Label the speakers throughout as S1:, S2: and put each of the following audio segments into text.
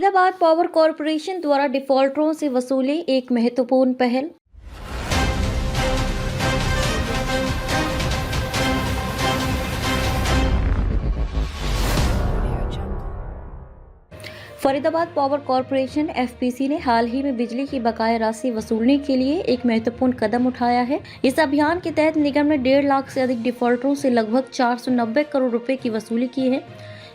S1: Faridabad power corporation द्वारा डिफॉल्टरों से वसूली एक महत्वपूर्ण पहल। फरीदाबाद पावर कॉर्पोरेशन एफपीसी ने हाल ही में बिजली की बकाया राशि वसूलने के लिए एक महत्वपूर्ण कदम उठाया है। इस अभियान के तहत निगम ने 1.5 लाख से अधिक डिफॉल्टरों से लगभग 490 करोड़ रुपए की वसूली की है।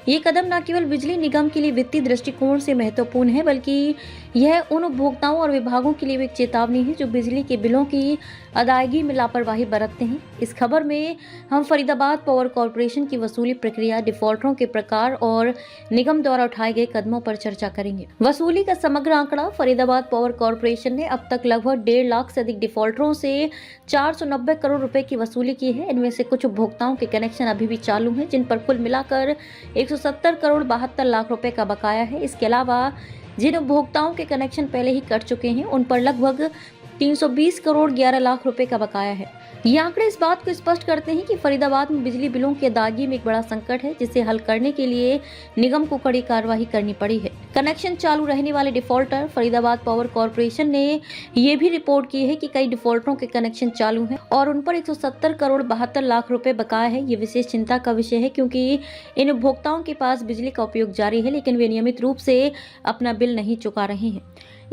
S1: ये कदम न केवल बिजली निगम के लिए वित्तीय दृष्टिकोण से महत्वपूर्ण है, बल्कि यह उन उपभोक्ताओं और विभागों के लिए एक चेतावनी है जो बिजली के बिलों की अदायगी में लापरवाही बरतते हैं। इस खबर में हम फरीदाबाद पावर कॉर्पोरेशन की वसूली प्रक्रिया, डिफॉल्टरों के प्रकार और निगम द्वारा उठाए गए कदमों पर चर्चा करेंगे। वसूली का समग्र आंकड़ा। फरीदाबाद पावर कॉर्पोरेशन ने अब तक लगभग 1.5 लाख से अधिक डिफॉल्टरों से 490 करोड़ रुपए की वसूली की है। इनमें से कुछ उपभोक्ताओं के कनेक्शन अभी भी चालू हैं, जिन पर कुल मिलाकर 170 करोड़ 72 लाख रुपए का बकाया है। इसके अलावा जिन उपभोक्ताओं के कनेक्शन पहले ही कट चुके हैं, उन पर लगभग 320 करोड़ 11 लाख रुपए का बकाया है। ये आंकड़े इस बात को स्पष्ट करते हैं कि फरीदाबाद में बिजली बिलों की अदायगी में एक बड़ा संकट है, जिसे हल करने के लिए निगम को कड़ी कार्रवाई करनी पड़ी है। कनेक्शन चालू रहने वाले डिफॉल्टर। फरीदाबाद पावर कॉर्पोरेशन ने ये भी रिपोर्ट की है कि कई डिफॉल्टरों के कनेक्शन चालू हैं और उन पर 170 करोड़ 72 लाख रुपए बकाया है। ये विशेष चिंता का विषय है, क्योंकि इन उपभोक्ताओं के पास बिजली का उपयोग जारी है, लेकिन वे नियमित रूप से अपना बिल नहीं चुका रहे हैं।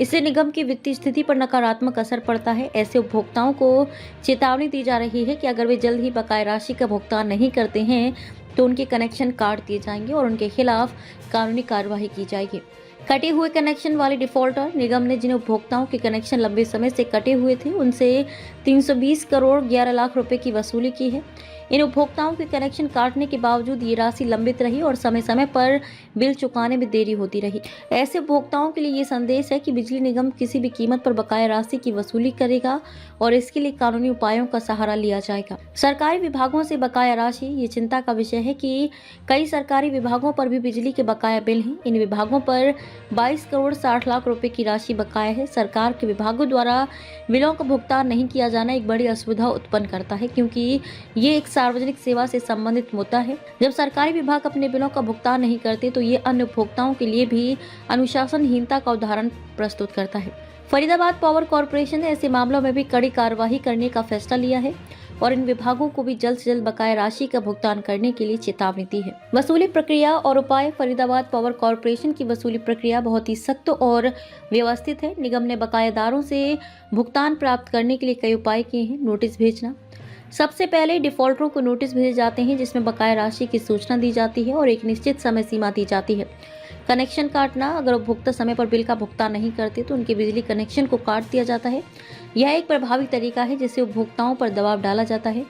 S1: इससे निगम की वित्तीय स्थिति पर नकारात्मक असर पड़ता है। ऐसे उपभोक्ताओं को चेतावनी दी जा रही है कि अगर वे जल्द ही बकाया राशि का भुगतान नहीं करते हैं तो उनके कनेक्शन काट दिए जाएंगे और उनके खिलाफ कानूनी कार्रवाई की जाएगी। कटे हुए कनेक्शन वाले डिफॉल्टर। निगम ने जिन उपभोक्ताओं के कनेक्शन लंबे समय से कटे हुए थे, उनसे 320 करोड़ 11 लाख रुपए की वसूली की है। इन उपभोक्ताओं के कनेक्शन काटने के बावजूद ये राशि लंबित रही और समय समय पर बिल चुकाने में देरी होती रही। ऐसे उपभोक्ताओं के लिए ये संदेश है कि बिजली निगम किसी भी कीमत पर बकाया राशि की वसूली करेगा और इसके लिए कानूनी उपायों का सहारा लिया जाएगा। सरकारी विभागों से बकाया राशि। ये चिंता का विषय है कि कई सरकारी विभागों पर भी बिजली के बकाया बिल हैं। इन विभागों पर 22 करोड़ 60 लाख रुपए की राशि बकाया है। सरकार के विभागों द्वारा बिलों का भुगतान नहीं किया जाना एक बड़ी असुविधा उत्पन्न करता है, क्योंकि ये एक सार्वजनिक सेवा से संबंधित मुद्दा है। जब सरकारी विभाग अपने बिलों का भुगतान नहीं करते तो ये अन्य उपभोक्ताओं के लिए भी अनुशासनहीनता का उदाहरण प्रस्तुत करता है। फरीदाबाद पावर कॉर्पोरेशन ने ऐसे मामलों में भी कड़ी कार्रवाई करने का फैसला लिया है और इन विभागों को भी जल्द से जल्द बकाया राशि का भुगतान करने के लिए चेतावनी दी है। वसूली प्रक्रिया और उपाय। फरीदाबाद पावर कॉर्पोरेशन की वसूली प्रक्रिया बहुत ही सख्त और व्यवस्थित है। निगम ने बकायादारों से भुगतान प्राप्त करने के लिए कई उपाय किए हैं। नोटिस भेजना। सबसे पहले डिफॉल्टरों को नोटिस भेजे जाते हैं, जिसमें बकाया राशि की सूचना दी जाती है और एक निश्चित समय सीमा दी जाती है। कनेक्शन काटना। अगर उपभोक्ता समय पर बिल का भुगतान नहीं करते तो उनके बिजली कनेक्शन को काट दिया जाता है। यह एक प्रभावी तरीका है जिससे उपभोक्ताओं पर दबाव डाला जाता है।